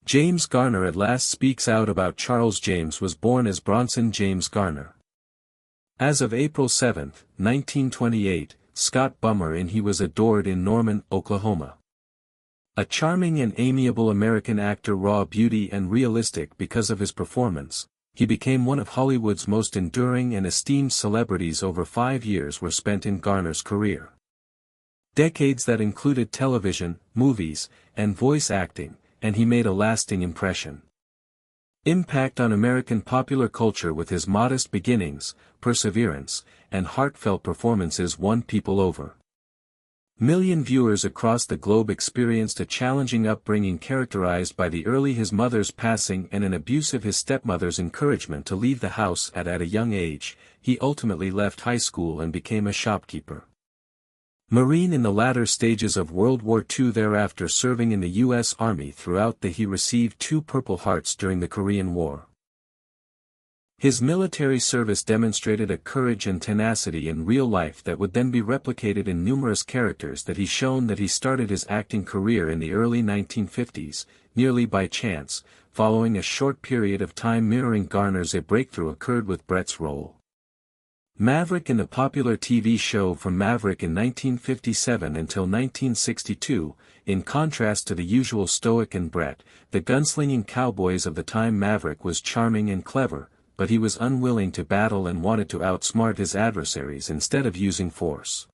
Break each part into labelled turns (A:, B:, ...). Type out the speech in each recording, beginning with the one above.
A: James Garner at last speaks out about Charles James was born as Bronson James Garner. As of April 7, 1928, Scott Bummer and he was adored in Norman, Oklahoma. A charming and amiable American actor, raw beauty and realistic because of his performance, he became one of Hollywood's most enduring and esteemed celebrities. Over 5 years were spent in Garner's career. Decades that included television, movies, and voice acting, and he made a lasting impression. Impact on American popular culture with his modest beginnings, perseverance, and heartfelt performances won people over. Million viewers across the globe experienced a challenging upbringing characterized by his mother's passing and an abusive his stepmother's encouragement to leave the house at a young age. He ultimately left high school and became a shopkeeper. Marine in the latter stages of World War II, thereafter serving in the U.S. Army throughout he received 2 Purple Hearts during the Korean War. His military service demonstrated a courage and tenacity in real life that would then be replicated in numerous characters that he's shown. That he started his acting career in the early 1950s, nearly by chance, following a short period of time mirroring Garner's. A breakthrough occurred with Brett's role. Maverick in the popular TV show From Maverick in 1957 until 1962, in contrast to the usual stoic and Brett, the gunslinging cowboys of the time. Maverick was charming and clever, but he was unwilling to battle and wanted to outsmart his adversaries instead of using force.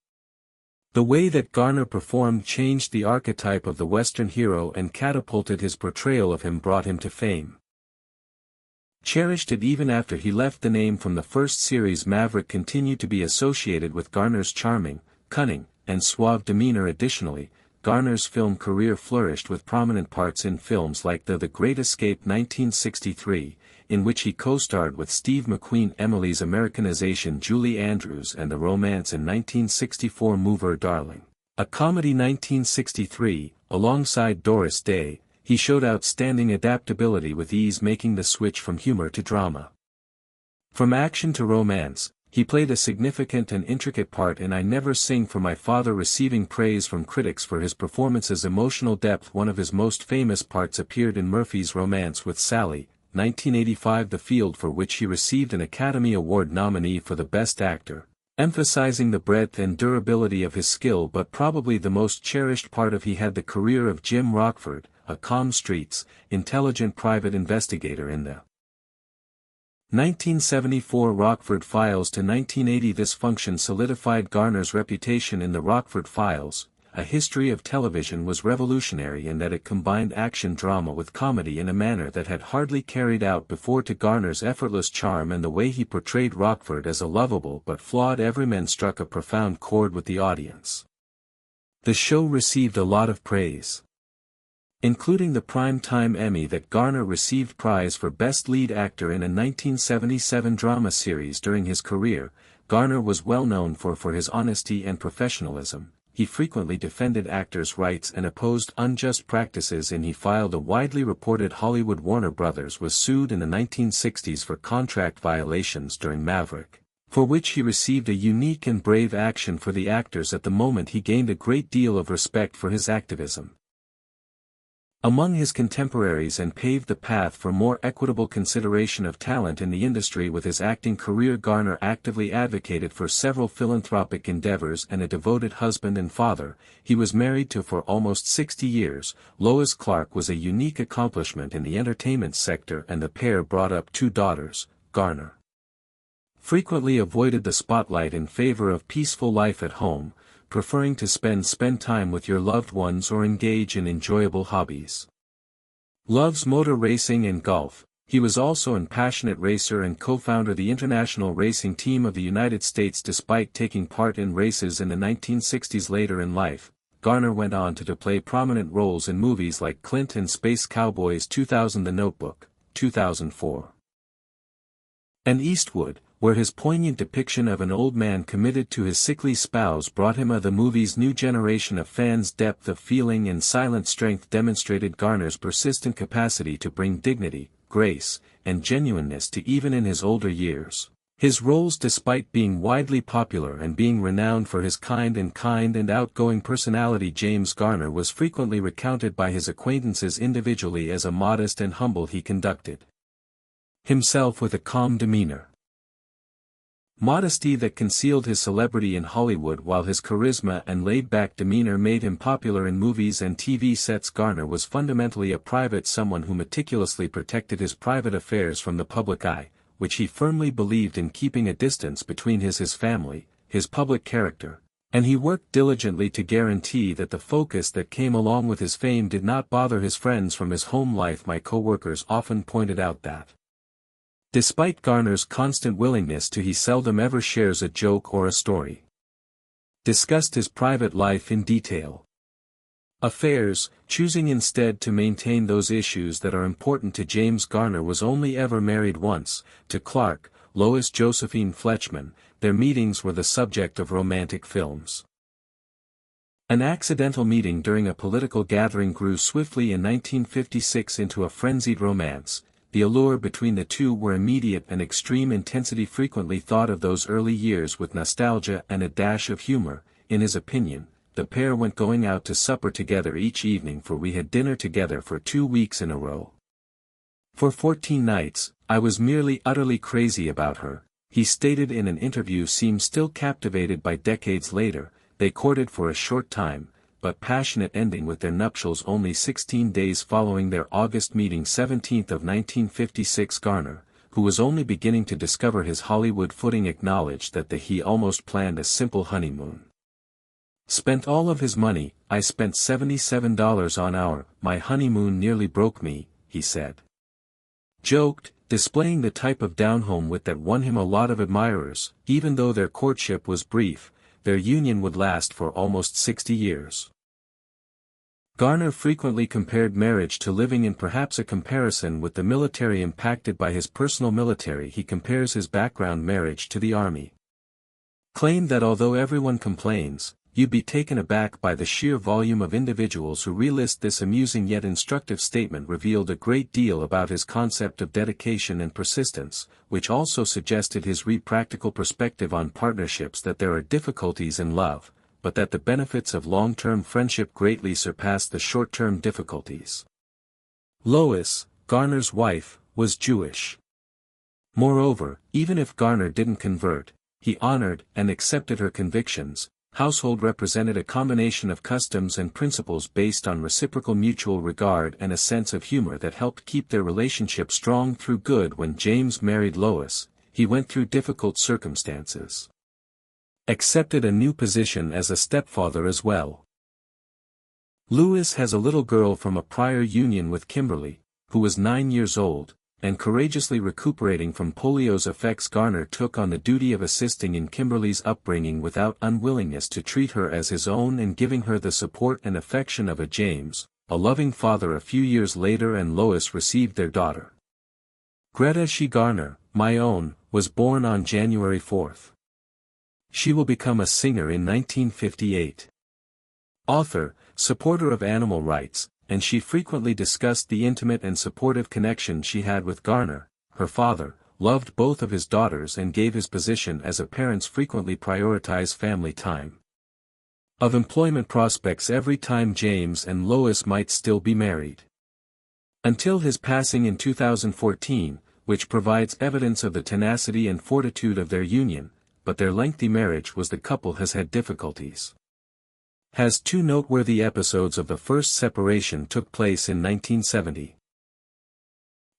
A: The way that Garner performed changed the archetype of the Western hero and catapulted his portrayal of him, brought him to fame. Cherished it even after he left. The name from the first series Maverick continued to be associated with Garner's charming, cunning, and suave demeanor. Additionally, Garner's film career flourished with prominent parts in films like The Great Escape 1963, in which he co-starred with Steve McQueen, Emily's Americanization Julie Andrews, and the romance in 1964 Mover Darling, a comedy 1963, alongside Doris Day. He showed outstanding adaptability with ease, making the switch from humor to drama. From action to romance, he played a significant and intricate part in I Never Sing for My Father, receiving praise from critics for his performance's emotional depth. One of his most famous parts appeared in Murphy's Romance with Sally, 1985, the field for which he received an Academy Award nominee for the Best Actor, emphasizing the breadth and durability of his skill. But probably the most cherished part of he had the career of Jim Rockford, a calm streets, intelligent private investigator in the 1974 Rockford Files to 1980. This function solidified Garner's reputation in the Rockford Files. A History of Television was revolutionary in that it combined action drama with comedy in a manner that had hardly carried out before. To Garner's effortless charm and the way he portrayed Rockford as a lovable but flawed everyman struck a profound chord with the audience. The show received a lot of praise, including the Primetime Emmy that Garner received prize for Best Lead Actor in a 1977 drama series. During his career, Garner was well known for his honesty and professionalism. He frequently defended actors' rights and opposed unjust practices. He filed a widely reported Hollywood. Warner Brothers was sued in the 1960s for contract violations during Maverick, for which he received a unique and brave action for the actors. At the moment he gained a great deal of respect for his activism among his contemporaries and paved the path for more equitable consideration of talent in the industry. With his acting career, Garner actively advocated for several philanthropic endeavors and a devoted husband and father. He was married to for almost 60 years. Lois Clark was a unique accomplishment in the entertainment sector, and the pair brought up 2 daughters. Garner frequently avoided the spotlight in favor of peaceful life at home, preferring to spend time with your loved ones or engage in enjoyable hobbies. Loves motor racing and golf. He was also an passionate racer and co-founder of the International Racing Team of the United States. Despite taking part in races in the 1960s, later in life, Garner went on to play prominent roles in movies like Clint and Space Cowboys 2000, The Notebook, 2004, and Eastwood, where his poignant depiction of an old man committed to his sickly spouse brought him the movie's new generation of fans. Depth of feeling and silent strength demonstrated Garner's persistent capacity to bring dignity, grace, and genuineness to even in his older years. His roles, despite being widely popular and being renowned for his kind and outgoing personality, James Garner was frequently recounted by his acquaintances individually as a modest and humble he conducted himself with a calm demeanor. Modesty that concealed his celebrity in Hollywood, while his charisma and laid-back demeanor made him popular in movies and TV sets. Garner was fundamentally a private someone who meticulously protected his private affairs from the public eye, which he firmly believed in keeping a distance between his family, his public character, and he worked diligently to guarantee that the focus that came along with his fame did not bother his friends from his home life. My coworkers often pointed out that, despite Garner's constant willingness to, he seldom ever shares a joke or a story. Discussed his private life in detail. Affairs, choosing instead to maintain those issues that are important to James. Garner was only ever married once, to Clark, Lois Josephine Fletchman. Their meetings were the subject of romantic films. An accidental meeting during a political gathering grew swiftly in 1956 into a frenzied romance. The allure between the two were immediate and extreme intensity. Frequently thought of those early years with nostalgia and a dash of humor. In his opinion, the pair went going out to supper together each evening, for we had dinner together for 2 weeks in a row. For 14 nights, I was merely utterly crazy about her, he stated in an interview. Seemed still captivated by decades later. They courted for a short time, but passionate, ending with their nuptials only 16 days following their August meeting. 17th of 1956. Garner, who was only beginning to discover his Hollywood footing, acknowledged that he almost planned a simple honeymoon. Spent all of his money. I spent $77 on my honeymoon. Nearly broke me, he said. Joked, displaying the type of down-home wit that won him a lot of admirers. Even though their courtship was brief, their union would last for almost 60 years. Garner frequently compared marriage to living, in perhaps a comparison with the military. Impacted by his personal military, he compares his background marriage to the army. Claimed that although everyone complains, you'd be taken aback by the sheer volume of individuals who relist. This amusing yet instructive statement revealed a great deal about his concept of dedication and persistence, which also suggested his practical perspective on partnerships: that there are difficulties in love, but that the benefits of long-term friendship greatly surpass the short-term difficulties. Lois, Garner's wife, was Jewish. Moreover, even if Garner didn't convert, he honored and accepted her convictions. Household represented a combination of customs and principles based on reciprocal mutual regard and a sense of humor that helped keep their relationship strong through good. When James married Lois, he went through difficult circumstances. Accepted a new position as a stepfather as well. Lewis has a little girl from a prior union with Kimberly, who was 9 years old, and courageously recuperating from polio's effects. Garner took on the duty of assisting in Kimberly's upbringing without unwillingness to treat her as his own and giving her the support and affection of a James, a loving father. A few years later, and Lois received their daughter. Greta She Garner, my own, was born on January 4th. She will become a singer in 1958. Author, supporter of animal rights, and she frequently discussed the intimate and supportive connection she had with Garner. Her father loved both of his daughters and gave his position as a parent frequently prioritize family time. Of employment prospects: every time James and Lois might still be married. Until his passing in 2014, which provides evidence of the tenacity and fortitude of their union, but their lengthy marriage was. The couple has had difficulties. Has two noteworthy episodes. Of the first separation took place in 1970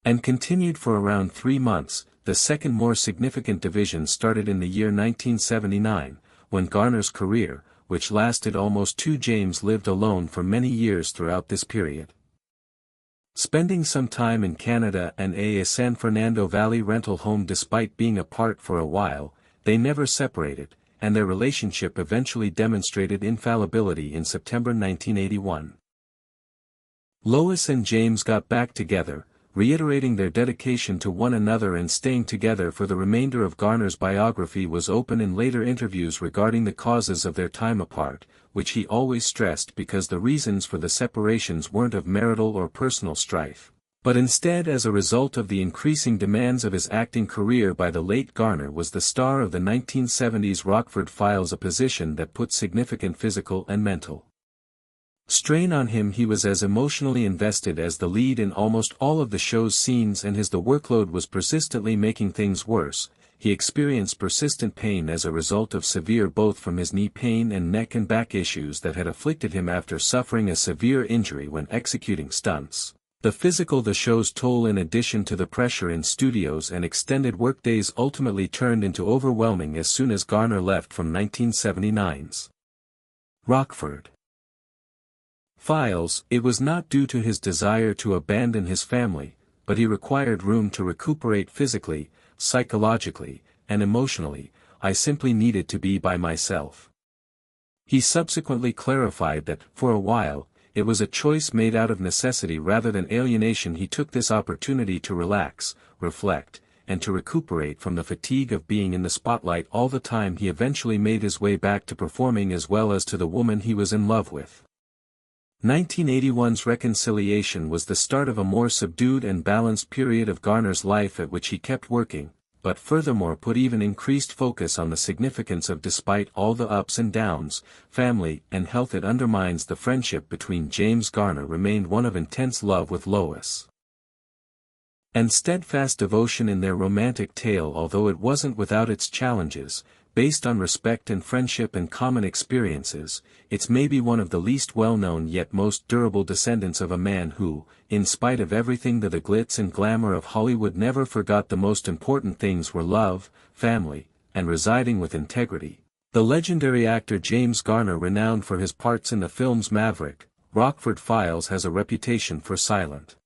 A: and continued for around 3 months. The second, more significant division started in the year 1979, when Garner's career, which lasted almost 2 James lived alone for many years throughout this period. Spending some time in Canada and a San Fernando Valley rental home. Despite being apart for a while, they never separated, and their relationship eventually demonstrated infallibility in September 1981. Lois and James got back together, reiterating their dedication to one another and staying together for the remainder of. Garner's biography was open in later interviews regarding the causes of their time apart, which he always stressed because the reasons for the separations weren't of marital or personal strife, But instead, as a result of the increasing demands of his acting career by the late Garner, was the star of the 1970s Rockford Files, a position that put significant physical and mental strain on him. He was as emotionally invested as the lead in almost all of the show's scenes, and the workload was persistently making things worse. He experienced persistent pain as a result of severe both from his knee pain and neck and back issues that had afflicted him after suffering a severe injury when executing stunts. The show's toll, in addition to the pressure in studios and extended workdays, ultimately turned into overwhelming as soon as Garner left from 1979's Rockford Files. It was not due to his desire to abandon his family, but he required room to recuperate physically, psychologically, and emotionally. "I simply needed to be by myself." He subsequently clarified that, for a while, it was a choice made out of necessity rather than alienation. He took this opportunity to relax, reflect, and to recuperate from the fatigue of being in the spotlight all the time. He eventually made his way back to performing as well as to the woman he was in love with. 1981's reconciliation was the start of a more subdued and balanced period of Garner's life, at which he kept working, but furthermore put even increased focus on the significance of, despite all the ups and downs, family and health. It undermines the friendship between James Garner remained one of intense love with Lois and steadfast devotion in their romantic tale, although it wasn't without its challenges. Based on respect and friendship and common experiences, it's maybe one of the least well-known yet most durable descendants of a man who, in spite of everything, the glitz and glamour of Hollywood, never forgot the most important things were love, family, and residing with integrity. The legendary actor James Garner, renowned for his parts in the films Maverick, Rockford Files, has a reputation for silent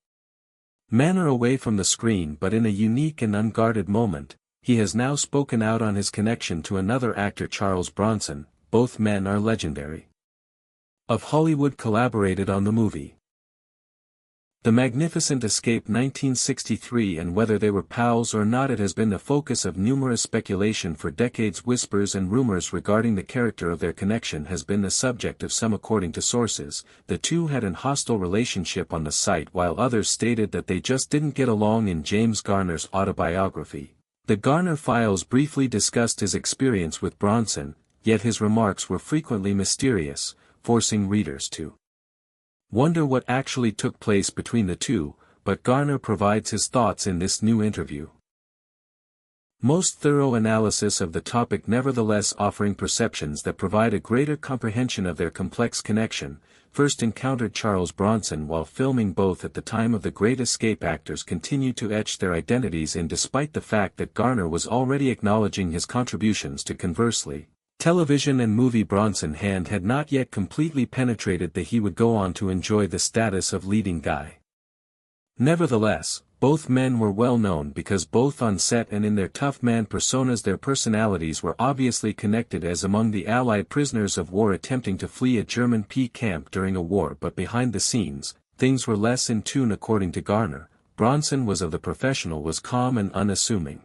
A: manner away from the screen, but in a unique and unguarded moment, he has now spoken out on his connection to another actor, Charles Bronson. Both men are legendary of Hollywood, collaborated on the movie The Magnificent Escape 1963, and whether they were pals or not, it has been the focus of numerous speculation for decades. Whispers and rumors regarding the character of their connection has been the subject of some. According to sources, the two had an hostile relationship on the site, while others stated that they just didn't get along. In James Garner's autobiography, The Garner Files, briefly discussed his experience with Bronson, yet his remarks were frequently mysterious, forcing readers to wonder what actually took place between the two. But Garner provides his thoughts in this new interview. Most thorough analysis of the topic, nevertheless offering perceptions that provide a greater comprehension of their complex connection. First encountered Charles Bronson while filming. Both at the time of The Great Escape, actors continued to etch their identities in, despite the fact that Garner was already acknowledging his contributions to, conversely, television and movie. Bronson's hand had not yet completely penetrated that he would go on to enjoy the status of leading guy. Nevertheless, both men were well known because both on set and in their tough man personas their personalities were obviously connected, as among the Allied prisoners of war attempting to flee a German P camp during a war. But behind the scenes, things were less in tune. According to Garner, Bronson was calm and unassuming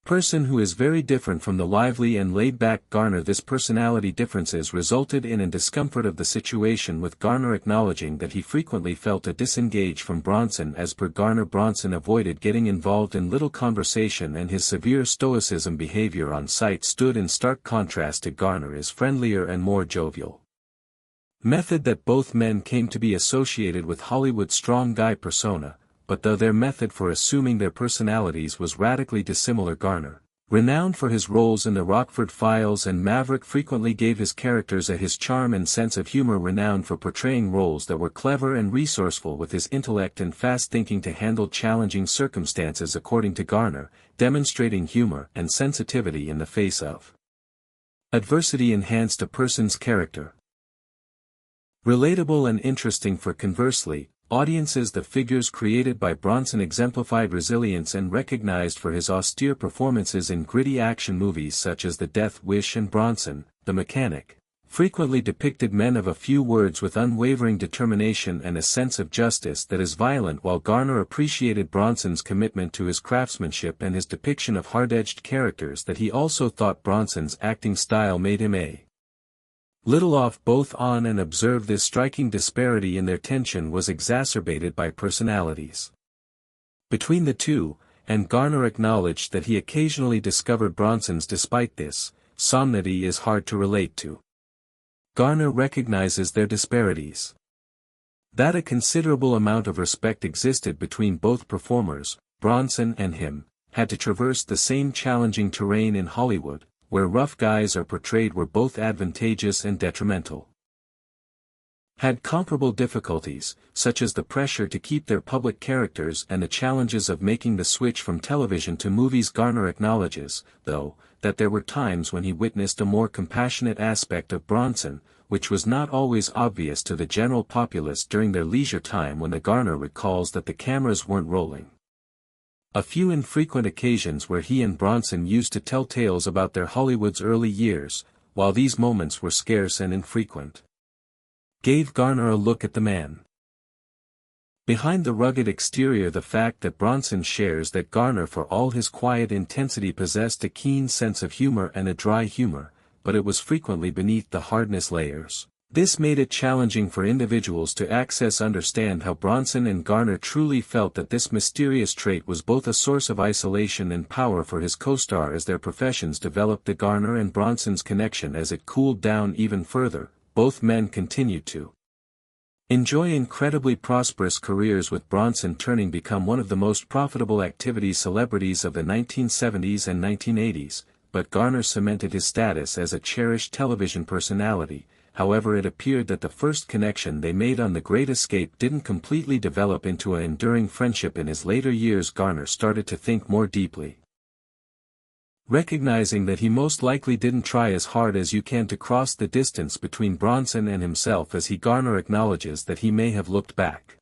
A: person who is very different from the lively and laid-back Garner. This personality differences resulted in a discomfort of the situation, with Garner acknowledging that he frequently felt a disengage from Bronson. As per Garner, Bronson avoided getting involved in little conversation, and his severe stoicism behavior on site stood in stark contrast to Garner's friendlier and more jovial method. That both men came to be associated with Hollywood's strong guy persona, but though their method for assuming their personalities was radically dissimilar. Garner, renowned for his roles in the Rockford Files and Maverick, frequently gave his characters his charm and sense of humor. Renowned for portraying roles that were clever and resourceful, with his intellect and fast thinking to handle challenging circumstances. According to Garner, demonstrating humor and sensitivity in the face of adversity enhanced a person's character. Relatable and interesting for, conversely, audiences. The figures created by Bronson exemplified resilience and recognized for his austere performances in gritty action movies such as The Death Wish and Bronson, the Mechanic, frequently depicted men of a few words with unwavering determination and a sense of justice that is violent. While Garner appreciated Bronson's commitment to his craftsmanship and his depiction of hard-edged characters, that he also thought Bronson's acting style made him a Littleoff both on and observed this striking disparity in their tension was exacerbated by personalities between the two, and Garner acknowledged that he occasionally discovered Bronson's despite this, solemnity is hard to relate to. Garner recognizes their disparities. That a considerable amount of respect existed between both performers, Bronson and him, had to traverse the same challenging terrain in Hollywood, where rough guys are portrayed were both advantageous and detrimental. Had comparable difficulties, such as the pressure to keep their public characters and the challenges of making the switch from television to movies. Garner acknowledges, though, that there were times when he witnessed a more compassionate aspect of Bronson, which was not always obvious to the general populace during their leisure time. When Garner recalls that the cameras weren't rolling. A few infrequent occasions where he and Bronson used to tell tales about their Hollywood's early years, while these moments were scarce and infrequent, gave Garner a look at the man behind the rugged exterior. The fact that Bronson shares that Garner, for all his quiet intensity, possessed a keen sense of humor and a dry humor, but it was frequently beneath the hardness layers. This made it challenging for individuals to understand how Bronson and Garner truly felt. That this mysterious trait was both a source of isolation and power for his co-star as their professions developed. The Garner and Bronson's connection, as it cooled down even further, both men continued to enjoy incredibly prosperous careers, with Bronson turning become one of the most profitable activity celebrities of the 1970s and 1980s, but Garner cemented his status as a cherished television personality. However, it appeared that the first connection they made on The Great Escape didn't completely develop into an enduring friendship. In his later years, Garner started to think more deeply, recognizing that he most likely didn't try as hard as you can to cross the distance between Bronson and himself as he. Garner acknowledges that he may have looked back,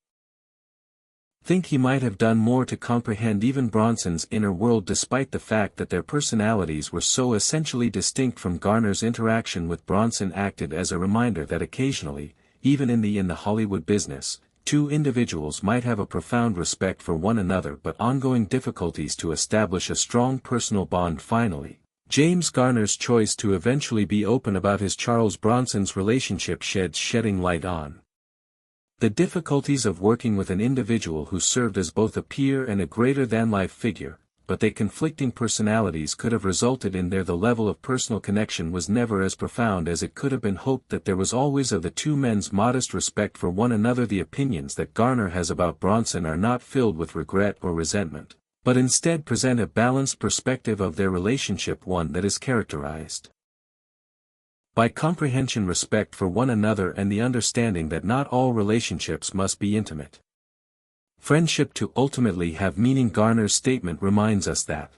A: think he might have done more to comprehend even Bronson's inner world, despite the fact that their personalities were so essentially distinct from. Garner's interaction with Bronson acted as a reminder that occasionally, even in the Hollywood business, two individuals might have a profound respect for one another but ongoing difficulties to establish a strong personal bond. Finally, James Garner's choice to eventually be open about his Charles Bronson's relationship shedding light on the difficulties of working with an individual who served as both a peer and a greater-than-life figure, but their conflicting personalities could have resulted in the level of personal connection was never as profound as it could have been hoped. That there was always of the two men's modest respect for one another. The opinions that Garner has about Bronson are not filled with regret or resentment, but instead present a balanced perspective of their relationship, one that is characterized by comprehension, respect for one another, and the understanding that not all relationships must be intimate friendship to ultimately have meaning. Garner's statement reminds us that